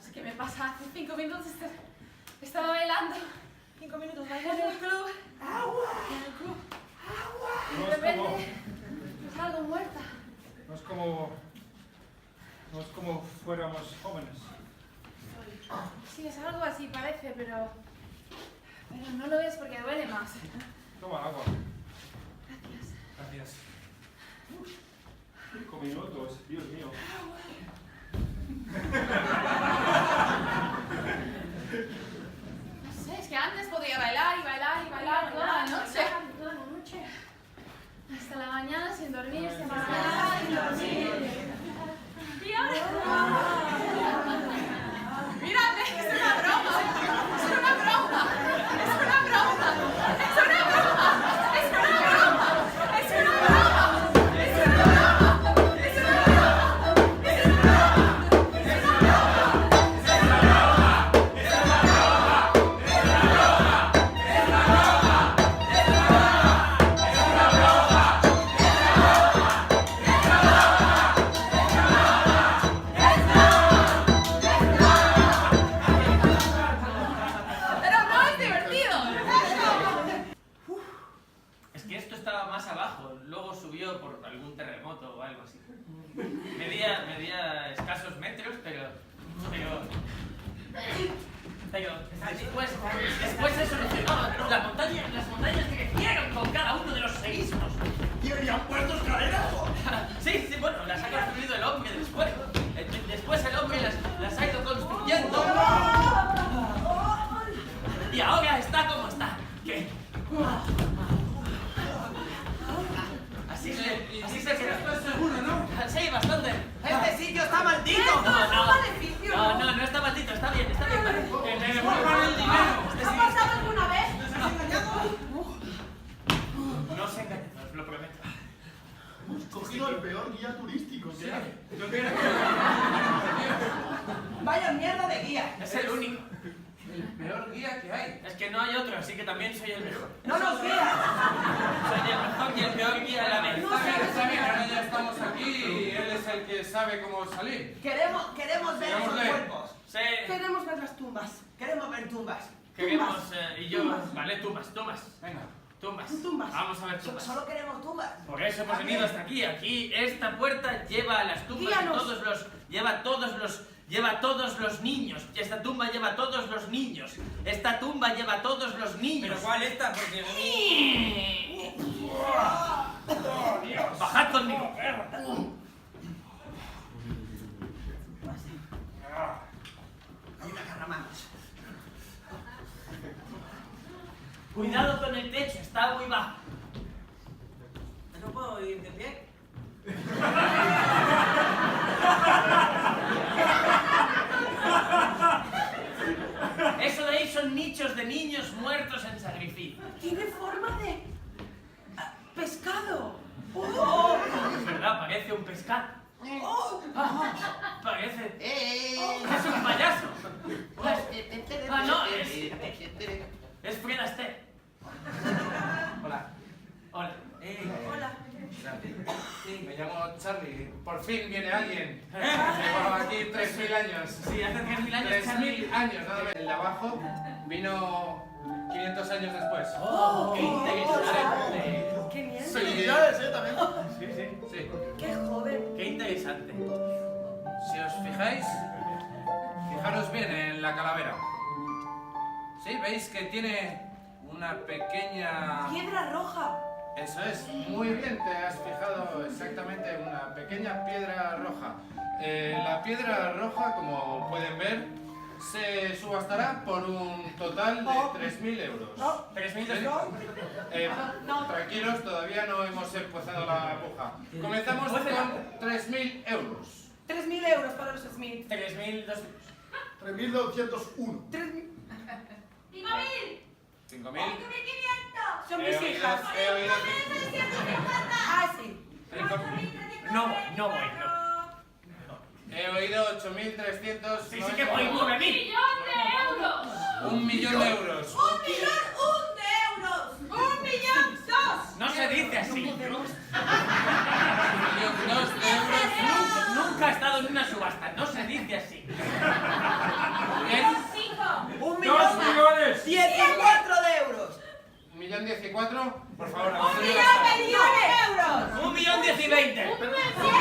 sé qué me pasa. Hace 5 minutos estaba bailando. 5 minutos bailando en el club. ¡Agua! En el club. ¡Agua! Y de repente me salgo muerta. No es como fuéramos jóvenes. Sí, es algo así, parece, pero no lo ves porque duele más. Toma agua. Gracias. Gracias. 5 minutos, Dios mío. No sé, es que antes podía bailar y bailar y bailar toda la noche. Toda la noche. Hasta la mañana sin dormir, sin bailar, sin dormir. Y ahora... ¡Mírame! ¡Es una broma! ¡Es una broma! ¡Es una broma! ¡Es una broma! ¡Es una broma! ¡Es una broma! ¡Es una broma! ¡Es una broma! ¡Es una por algún terremoto o algo así. Medía escasos metros, pero después se solucionó. Las montañas crecieron con cada uno de los seísmos. ¿Y habían puerto escaleras? Sí, bueno, las ha construido el hombre después. Después el hombre las ha ido construyendo. Y ahora está como está. ¿Qué? Así se queda. Esto es seguro, ¿no? Sí, bastante. ¡Este sitio está maldito! No está maldito, está bien, vale. ¡Que me devuelvan el dinero! ¿Ha pasado alguna vez? ¿Nos has engañado? No os engañéis, os lo prometo. Hemos cogido el peor guía turístico que hay. ¡Vaya mierda de guía! Es el único. El peor guía que hay. Es que no hay otro, así que también soy el mejor. ¡No nos guías! Soy el mejor y el peor guía a la vez. Está bien, ahora ya estamos aquí y él es el que sabe cómo salir. Queremos ver esos Digámosle. cuerpos. Sí, Queremos ver las tumbas. Queremos ver tumbas. queremos, Tumbas. y yo, Tumbas. vale, tumbas. Venga. Tumbas. Vamos a ver tumbas. Solo queremos tumbas. Por eso hemos venido hasta aquí. Aquí, esta puerta lleva a las tumbas de Guíanos. lleva todos los niños. Esta tumba lleva a todos los niños. Esta tumba lleva a todos los niños. ¿Pero cuál esta? Porque... Bajad conmigo. Hay una carramanos. Cuidado con el techo, está muy bajo. ¿No puedo ir de pie? Eso de ahí son nichos de niños muertos en sacrificio. Tiene forma de... pescado. Es verdad, parece un pescado. Parece... Es un payaso. No, es Fred Astaire. Hola. Hola. Hola. Sí, me llamo Charlie. Por fin viene alguien. Llevo aquí 3.000 años. Sí, hace 3.000 años, 3.000 años, nada más. El de abajo vino 500 años después. ¡Oh, qué interesante! ¡Qué bien! Felicidades, también. Sí. ¡Qué joven! ¡Qué interesante! Si os fijáis, fijaros bien en la calavera. ¿Sí? ¿Veis que tiene una pequeña... ¡Piedra roja! Eso es, muy bien, te has fijado exactamente en una pequeña piedra roja. La piedra roja, como pueden ver, se subastará por un total de 3.000 euros. No. 3.000 No. Tranquilos, todavía no hemos empezado la puja. Comenzamos con 3.000 euros. 3.000 euros para los Smith. 3.200. 3201. 3.000. 5.000. Son mis hijas. He oído Ah, sí. No voy. He oído 8.300. Sí que voy, 9.000. 1.000.000 de euros. 1.000.000 de euros. ¡1 millón